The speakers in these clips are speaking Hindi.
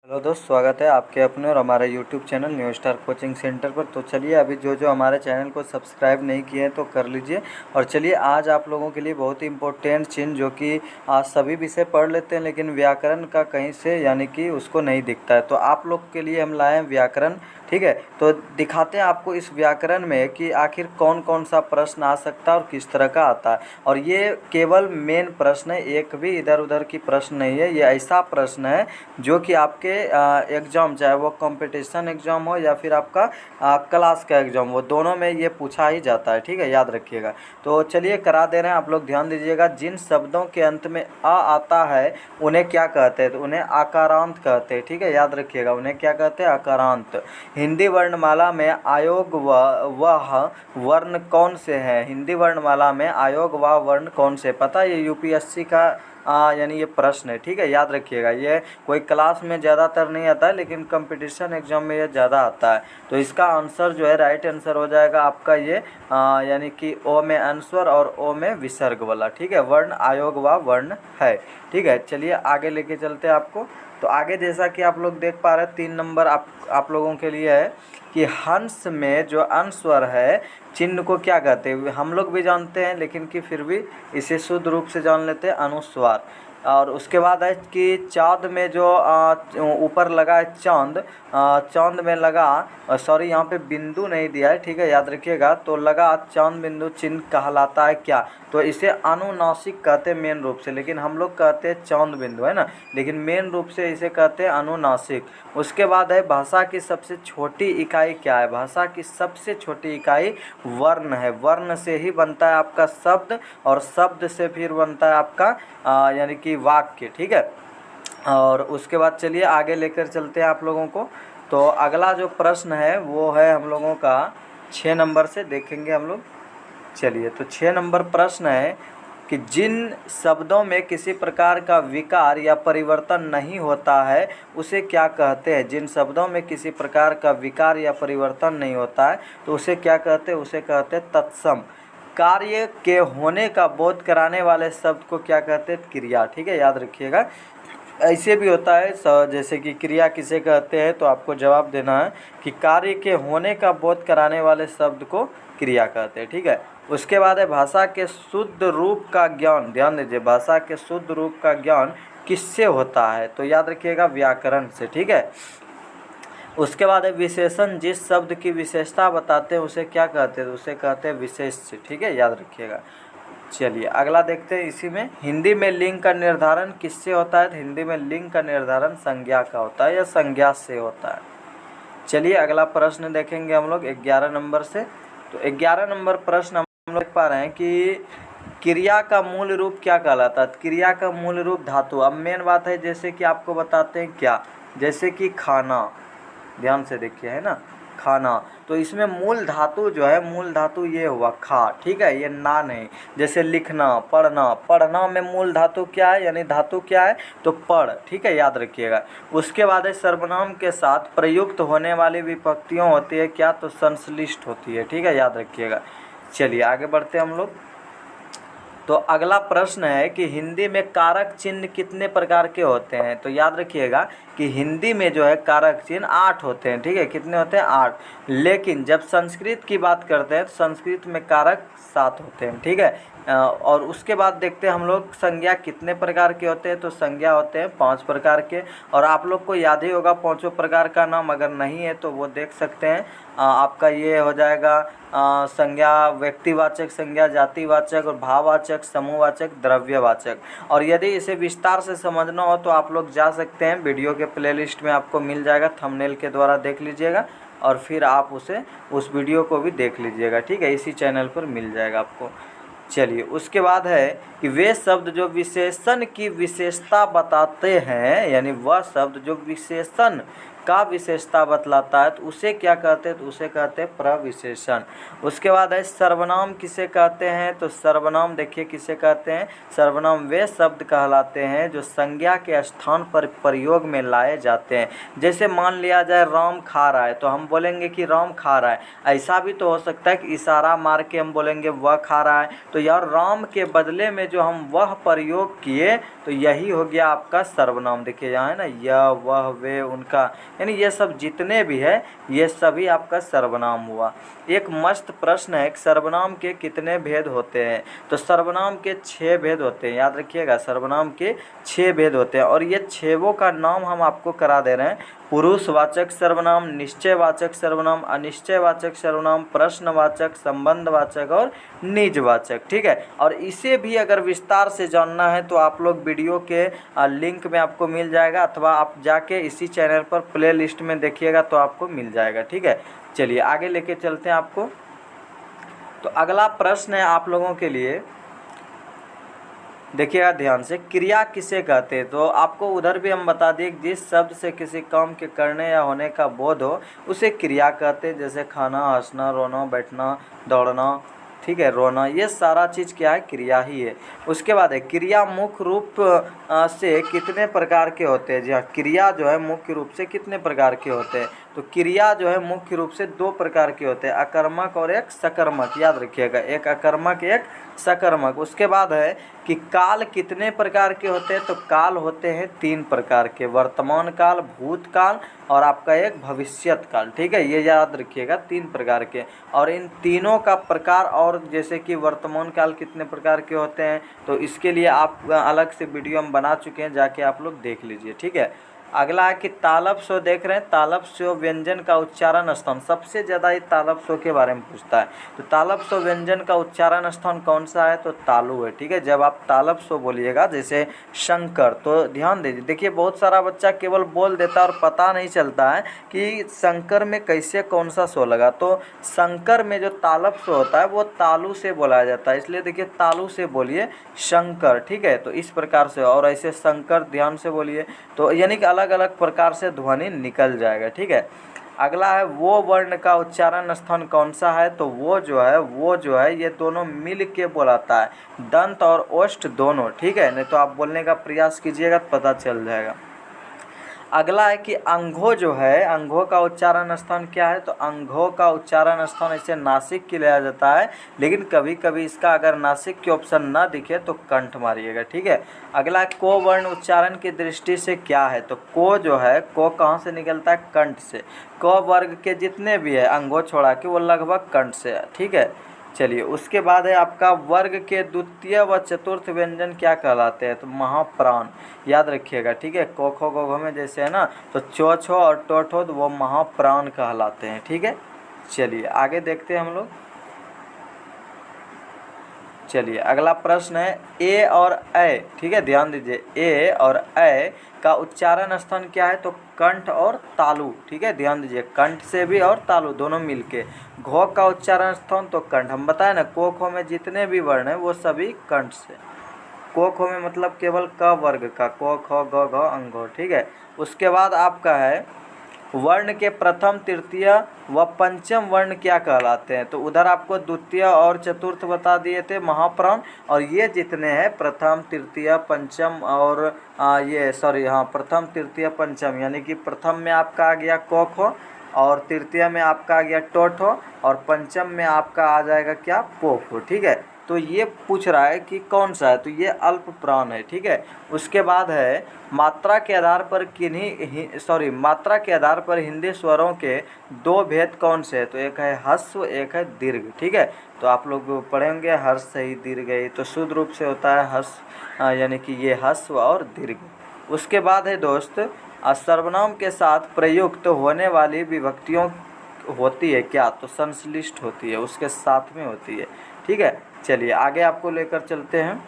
हेलो दोस्त, स्वागत है आपके अपने और हमारे YouTube channel new star coaching centre पर। तो चलिए, अभी जो हमारे चैनल को सब्सक्राइब नहीं किए हैं तो कर लीजिए। और चलिए, आज आप लोगों के लिए बहुत ही इम्पोर्टेंट चीज़, जो कि आज सभी विषय पढ़ लेते हैं लेकिन व्याकरण का कहीं से यानी कि उसको नहीं दिखता है, तो आप लोग के लिए हम लाए हैं व्याकरण। ठीक है, तो दिखाते हैं आपको इस व्याकरण में कि आखिर कौन कौन सा प्रश्न आ सकता है और किस तरह का आता है। और ये केवल मेन प्रश्न है, एक भी इधर उधर की प्रश्न नहीं है। ये ऐसा प्रश्न है जो कि आपके एग्ज़ाम, चाहे वो कंपटीशन एग्ज़ाम हो या फिर आपका क्लास का एग्ज़ाम हो, दोनों में ये पूछा ही जाता है। ठीक है, याद रखिएगा। तो चलिए करा दे रहे हैं, आप लोग ध्यान दीजिएगा। जिन शब्दों के अंत में आ आता है उन्हें क्या कहते हैं? तो उन्हें आकारांत कहते हैं। ठीक है, याद रखिएगा, उन्हें क्या कहते हैं? आकारांत। हिंदी वर्णमाला में आयोग वह वर्ण कौन से हैं? हिंदी वर्णमाला में आयोग वह वर्ण कौन से? पता है, ये यूपीएससी का यानी ये प्रश्न है। ठीक है, याद रखिएगा। ये कोई क्लास में ज़्यादातर नहीं आता है लेकिन कंपटीशन एग्जाम में ये ज़्यादा आता है। तो इसका आंसर जो है, राइट आंसर हो जाएगा आपका ये यानी कि ओ में अनुस्वर और ओ में विसर्ग वाला। ठीक है, वर्ण आयोग व वर्ण है। ठीक है, चलिए आगे लेके चलते हैं आपको। तो आगे जैसा कि आप लोग देख पा रहे हैं, 3 नंबर आप लोगों के लिए है कि हंस में जो अनुस्वर है, चिन्ह को क्या कहते हैं? हम लोग भी जानते हैं लेकिन कि फिर भी इसे शुद्ध रूप से जान लेते हैं, अनुस्वार। और उसके बाद है कि चाँद में जो ऊपर लगा है चाँद, चाँद में लगा, सॉरी यहाँ पे बिंदु नहीं दिया है। ठीक है, याद रखिएगा। तो लगा चाँद बिंदु चिन्ह कहलाता है क्या? तो इसे अनुनासिक कहते हैं मेन रूप से, लेकिन हम लोग कहते हैं चाँद बिंदु, है ना, लेकिन मेन रूप से इसे कहते हैं अनुनासिक। उसके बाद है भाषा की सबसे छोटी इकाई क्या है? भाषा की सबसे छोटी इकाई वर्ण है। वर्ण से ही बनता है आपका शब्द, और शब्द से फिर बनता है आपका यानी कि वाक्य। ठीक है, और उसके बाद चलिए आगे लेकर चलते हैं आप लोगों को। तो अगला जो प्रश्न है वो है हम लोगों का 6 नंबर से देखेंगे हम लोग। चलिए, तो 6 नंबर प्रश्न है कि जिन शब्दों में किसी प्रकार का विकार या परिवर्तन नहीं होता है उसे क्या कहते हैं? जिन शब्दों में किसी प्रकार का विकार या परिवर्तन नहीं होता है तो उसे क्या कहते हैं? उसे कहते हैं तत्सम। कार्य के होने का बोध कराने वाले शब्द को क्या कहते हैं? क्रिया। ठीक है, याद रखिएगा। ऐसे भी होता है जैसे कि क्रिया किसे कहते हैं, तो आपको जवाब देना है कि कार्य के होने का बोध कराने वाले शब्द को क्रिया कहते हैं। ठीक है, उसके बाद है भाषा के शुद्ध रूप का ज्ञान। ध्यान दीजिए, भाषा के शुद्ध रूप का ज्ञान किससे होता है? तो याद रखिएगा, व्याकरण से। ठीक है, उसके बाद है विशेषण। जिस शब्द की विशेषता बताते हैं उसे क्या कहते हैं? उसे कहते हैं विशेष्य। ठीक है, याद रखिएगा। चलिए अगला देखते हैं। इसी में हिंदी में लिंग का निर्धारण किससे होता है? तो हिंदी में लिंग का निर्धारण संज्ञा का होता है या संज्ञा से होता है। चलिए अगला प्रश्न देखेंगे हम लोग 11 नंबर से। तो 11 नंबर प्रश्न हम लोग देख पा रहे हैं कि क्रिया का मूल रूप क्या कहलाता है? क्रिया का मूल रूप धातु। अब मेन बात है, जैसे कि आपको बताते हैं क्या, जैसे कि खाना, ध्यान से देखिए, है ना, खाना। तो इसमें मूल धातु जो है, मूल धातु ये हुआ खा। ठीक है, ये ना नहीं। जैसे लिखना, पढ़ना, पढ़ना में मूल धातु क्या है, यानी धातु क्या है? तो पढ़। ठीक है, याद रखिएगा। उसके बाद है सर्वनाम के साथ प्रयुक्त होने वाली विभक्तियों होती है क्या? तो संश्लिष्ट होती है। ठीक है, याद रखिएगा। चलिए आगे बढ़ते हैं हम लोग। तो अगला प्रश्न है कि हिंदी में कारक चिन्ह कितने प्रकार के होते हैं? तो याद रखिएगा कि हिंदी में जो है कारक चिन्ह 8 होते हैं। ठीक है, कितने होते हैं? 8। लेकिन जब संस्कृत की बात करते हैं तो संस्कृत में कारक 7 होते हैं। ठीक है, और उसके बाद देखते हैं हम लोग संज्ञा कितने प्रकार के होते हैं। तो संज्ञा होते हैं 5 प्रकार के, और आप लोग को याद ही होगा पाँचों प्रकार का नाम। अगर नहीं है तो वो देख सकते हैं। आपका ये हो जाएगा संज्ञा, व्यक्तिवाचक संज्ञा, जातिवाचक और भाववाचक, समूहवाचक, द्रव्यवाचक। और यदि इसे विस्तार से समझना हो तो आप लोग जा सकते हैं, वीडियो के प्लेलिस्ट में आपको मिल जाएगा, थंबनेल के द्वारा देख लीजिएगा और फिर आप उस वीडियो को भी देख लीजिएगा। ठीक है, इसी चैनल पर मिल जाएगा आपको। चलिए उसके बाद है कि वे शब्द जो विशेषण की विशेषता बताते हैं, यानी वह शब्द जो विशेषण का विशेषता बतलाता है तो उसे क्या कहते हैं, तो उसे कहते हैं प्रविशेषण। उसके बाद है सर्वनाम किसे कहते हैं, तो सर्वनाम देखिए किसे कहते हैं, सर्वनाम वे शब्द कहलाते हैं जो संज्ञा के स्थान पर प्रयोग में लाए जाते हैं। जैसे मान लिया जाए राम खा रहा है तो हम बोलेंगे कि राम खा रहा है। ऐसा भी तो हो सकता है कि इशारा मार के हम बोलेंगे वह खा रहा है, तो यार राम के बदले में जो हम वह प्रयोग किए तो यही हो गया आपका सर्वनाम। देखिए यहाँ है ना, यह वह वे उनका, यानी ये सब जितने भी है ये सभी आपका सर्वनाम हुआ। एक मस्त प्रश्न है, सर्वनाम के कितने भेद होते हैं, तो सर्वनाम के 6 भेद होते हैं। याद रखिएगा सर्वनाम के 6 भेद होते हैं और ये 6 का नाम हम आपको करा दे रहे हैं। पुरुषवाचक सर्वनाम, निश्चयवाचक सर्वनाम, अनिश्चयवाचक सर्वनाम, प्रश्नवाचक, संबंधवाचक और निजवाचक। ठीक है, और इसे भी अगर विस्तार से जानना है तो आप लोग वीडियो के लिंक में आपको मिल जाएगा, अथवा आप जाके इसी चैनल पर प्ले लिस्ट में देखिएगा तो आपको मिल जाएगा। ठीक है, चलिए आगे लेके चलते हैं आपको। तो अगला प्रश्न है आप लोगों के लिए, देखिएगा ध्यान से, क्रिया किसे कहते हैं। तो आपको उधर भी हम बता दिए जिस शब्द से किसी काम के करने या होने का बोध हो उसे क्रिया कहते हैं। जैसे खाना, हंसना, रोना, बैठना, दौड़ना, ठीक है, रोना, ये सारा चीज़ क्या है, क्रिया ही है। उसके बाद है क्रिया मुख्य रूप से कितने प्रकार के होते हैं। जी हाँ, क्रिया जो है मुख्य रूप से कितने प्रकार के होते हैं, तो क्रिया जो है मुख्य रूप से 2 प्रकार के होते हैं, अकर्मक और एक सकर्मक। याद रखिएगा, एक अकर्मक एक सकर्मक। उसके बाद है कि काल कितने प्रकार के होते हैं, तो काल होते हैं 3 प्रकार के, वर्तमान काल, भूतकाल और आपका एक भविष्यत काल। ठीक है, ये याद रखिएगा 3 प्रकार के। और इन तीनों का प्रकार, और जैसे कि वर्तमान काल कितने प्रकार के होते हैं तो इसके लिए आप अलग से वीडियो हम बना चुके हैं, जाके आप लोग देख लीजिए। ठीक है, अगला है कि तालब स्व देख रहे हैं, तालब स्व व्यंजन का उच्चारण स्थान, सबसे ज़्यादा ये तालब स्व के बारे में पूछता है। तो तालब स्व व्यंजन का उच्चारण स्थान कौन सा है, तो तालु है। ठीक है, जब आप तालब स्व बोलिएगा जैसे शंकर, तो ध्यान दीजिए। देखिए बहुत सारा बच्चा केवल बोल देता है और पता नहीं चलता है कि शंकर में कैसे कौन सा स्व लगा। तो शंकर में जो तालब स्व होता है वो तालु से बोला जाता है, इसलिए देखिए तालु से बोलिए शंकर। ठीक है, तो इस प्रकार से, और ऐसे शंकर ध्यान से बोलिए, तो यानी कि अलग अलग प्रकार से ध्वनि निकल जाएगा। ठीक है, अगला है वो वर्ण का उच्चारण स्थान कौन सा है, तो वो जो है ये दोनों मिल के बोलाता है, दंत और ओष्ठ दोनों। ठीक है, नहीं तो आप बोलने का प्रयास कीजिएगा तो पता चल जाएगा। अगला है कि अंघो जो है, अंघो का उच्चारण स्थान क्या है, तो अंघो का उच्चारण स्थान ऐसे नासिक के लिया जाता है, लेकिन कभी कभी इसका अगर नासिक के ऑप्शन ना दिखे तो कंठ मारिएगा। ठीक है, अगला को वर्ण उच्चारण की दृष्टि से क्या है, तो को जो है, को कहाँ से निकलता है, कंठ से। क वर्ग के जितने भी है अंघो छोड़ा के वो लगभग कंठ से है। ठीक है, चलिए उसके बाद है आपका वर्ग के द्वितीय व चतुर्थ व्यंजन क्या कहलाते हैं, तो महाप्राण। याद रखिएगा। ठीक है, को खो गो घो में जैसे है ना, तो चो छो और टो ठो तो वो महाप्राण कहलाते हैं। ठीक है, चलिए आगे देखते हैं हम लोग। चलिए अगला प्रश्न है ए और ऐ। ठीक है, ध्यान दीजिए, ए और ऐ का उच्चारण स्थान क्या है, तो कंठ और तालु। ठीक है, ध्यान दीजिए, कंठ से भी और तालु दोनों मिलके। घो का उच्चारण स्थान तो कंठ, हम बताए ना, को खो में जितने भी वर्ण हैं वो सभी कंठ से। को खो में मतलब केवल क वर्ग का, को खो ग घ अंघो। ठीक है, उसके बाद आपका है वर्ण के प्रथम, तृतीय व पंचम वर्ण क्या कहलाते हैं, तो उधर आपको द्वितीय और चतुर्थ बता दिए थे महाप्राण, और ये जितने हैं प्रथम, तृतीय, पंचम और प्रथम, तृतीय, पंचम, यानी कि प्रथम में आपका आ गया को खो, और तृतीय में आपका आ गया टोठो, और पंचम में आपका आ जाएगा क्या, पोफो। ठीक है, तो ये पूछ रहा है कि कौन सा है, तो ये अल्प प्राण है। ठीक है, उसके बाद है मात्रा के आधार पर मात्रा के आधार पर हिंदी स्वरों के 2 भेद कौन से है, तो एक है ह्रस्व, एक है दीर्घ। ठीक है, तो आप लोग पढ़ेंगे हर्ष सही दीर्घ, तो शुद्ध रूप से होता है ह्रस्व, यानी कि ये ह्रस्व और दीर्घ। उसके बाद है दोस्त सर्वनाम के साथ प्रयुक्त होने वाली विभक्तियों होती है क्या, तो संश्लिष्ट होती है, उसके साथ में होती है। ठीक है, चलिए आगे आपको लेकर चलते हैं।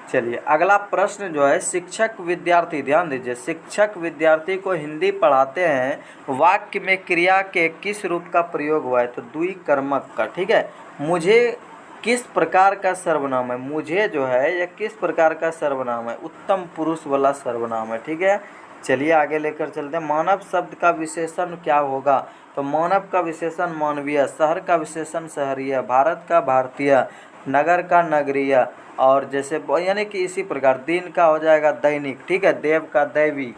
चलिए अगला प्रश्न जो है, शिक्षक विद्यार्थी, ध्यान दीजिए, शिक्षक विद्यार्थी को हिंदी पढ़ाते हैं, वाक्य में क्रिया के किस रूप का प्रयोग हुआ है, तो द्विकर्मक का। ठीक है, मुझे किस प्रकार का सर्वनाम है, मुझे जो है यह किस प्रकार का सर्वनाम है, उत्तम पुरुष वाला सर्वनाम है। ठीक है, चलिए आगे लेकर चलते हैं। मानव शब्द का विशेषण क्या होगा? तो मानव का विशेषण मानवीय, शहर का विशेषण शहरीय, भारत का भारतीय, नगर का नगरीय, और जैसे यानी कि इसी प्रकार दिन का हो जाएगा दैनिक, ठीक है, देव का दैवी।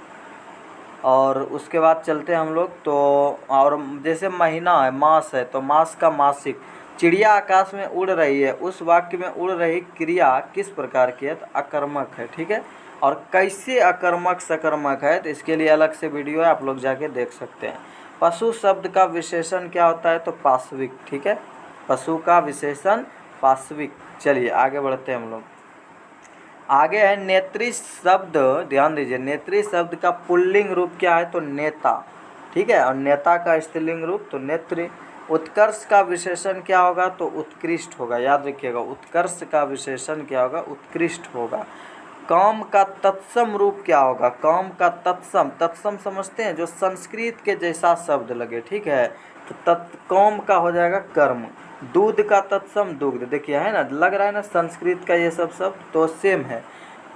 और उसके बाद चलते हैं हम लोग तो, और जैसे महीना है, मास है, तो मास का मासिक। चिड़िया आकाश में उड़ रही है, उस वाक्य में उड़ रही क्रिया किस प्रकार की है? तो अकर्मक है, ठीक है। और कैसे अकर्मक सकर्मक है, तो इसके लिए अलग से वीडियो है, आप लोग जाके देख सकते हैं। पशु शब्द का विशेषण क्या होता है? तो पाश्विक, ठीक है, पशु का विशेषण पाश्विक। चलिए आगे बढ़ते हैं हम लोग। आगे है नेत्री शब्द, ध्यान दीजिए, नेत्री शब्द का पुल्लिंग रूप क्या है? तो नेता, ठीक है, और नेता का स्त्रीलिंग रूप तो नेत्री। उत्कर्ष का विशेषण क्या होगा? तो उत्कृष्ट होगा, याद रखिएगा, उत्कर्ष का विशेषण क्या होगा? उत्कृष्ट होगा। काम का तत्सम रूप क्या होगा? काम का तत्सम, तत्सम समझते हैं, जो संस्कृत के जैसा शब्द लगे, ठीक है, तो काम का हो जाएगा कर्म। दूध का तत्सम दुग्ध, देखिए है ना, लग रहा है ना संस्कृत का ये सब शब्द तो सेम है।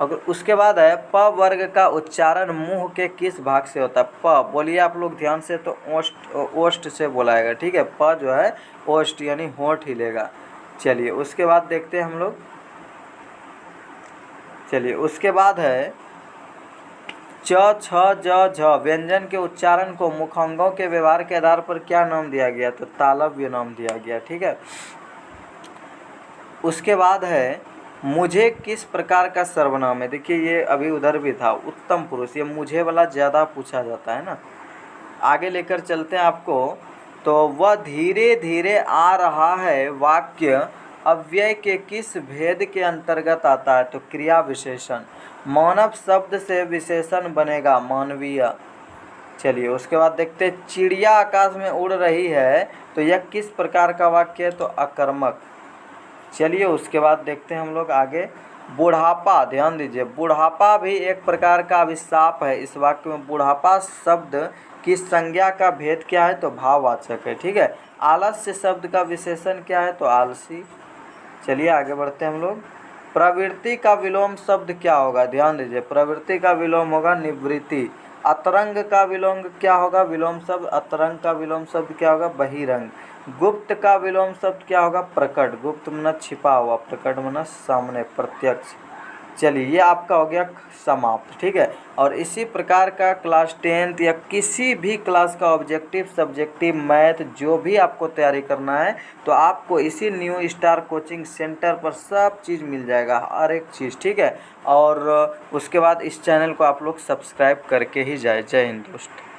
अगर उसके बाद है प वर्ग का उच्चारण मुंह के किस भाग से होता है? प बोलिए आप लोग ध्यान से, तो ओष्ठ से बोलाएगा, ठीक है, प जो है ओष्ठ यानी होंठ हिलेगा। चलिए उसके बाद देखते हैं हम लोग। चलिए उसके बाद है च छ ज झ व्यंजन के उच्चारण को मुखांगों के व्यवहार के आधार पर क्या नाम दिया गया? तो तालव्य नाम दिया गया, ठीक है। उसके बाद है मुझे किस प्रकार का सर्वनाम है? देखिए ये अभी उधर भी था, उत्तम पुरुष, ये मुझे वाला ज़्यादा पूछा जाता है ना। आगे लेकर चलते हैं आपको, तो वह धीरे धीरे आ रहा है वाक्य अव्यय के किस भेद के अंतर्गत आता है? तो क्रिया विशेषण। मानव शब्द से विशेषण बनेगा मानवीय। चलिए उसके बाद देखते हैं, चिड़िया आकाश में उड़ रही है, तो यह किस प्रकार का वाक्य है? तो अकर्मक। चलिए उसके बाद देखते हैं हम लोग आगे, बुढ़ापा, ध्यान दीजिए, बुढ़ापा भी एक प्रकार का अभिशाप है। इस वाक्य में बुढ़ापा शब्द की संज्ञा का भेद क्या है? तो भाववाचक है, ठीक है। आलस्य शब्द का विशेषण क्या है? तो आलसी। चलिए आगे बढ़ते हैं हम लोग। प्रवृत्ति का विलोम शब्द क्या होगा? ध्यान दीजिए, प्रवृत्ति का विलोम होगा निवृत्ति। अतरंग का विलोम क्या होगा? विलोम शब्द, अतरंग का विलोम शब्द क्या होगा? बहिरंग। गुप्त का विलोम शब्द क्या होगा? प्रकट। गुप्त मना छिपा हुआ, प्रकट मना सामने, प्रत्यक्ष। चलिए ये आपका हो गया समाप्त, ठीक है। और इसी प्रकार का क्लास 10th या किसी भी क्लास का ऑब्जेक्टिव सब्जेक्टिव मैथ जो भी आपको तैयारी करना है, तो आपको इसी न्यू स्टार कोचिंग सेंटर पर सब चीज़ मिल जाएगा, हर एक चीज़, ठीक है। और उसके बाद इस चैनल को आप लोग सब्सक्राइब करके ही जाए। जय हिंद दोस्त।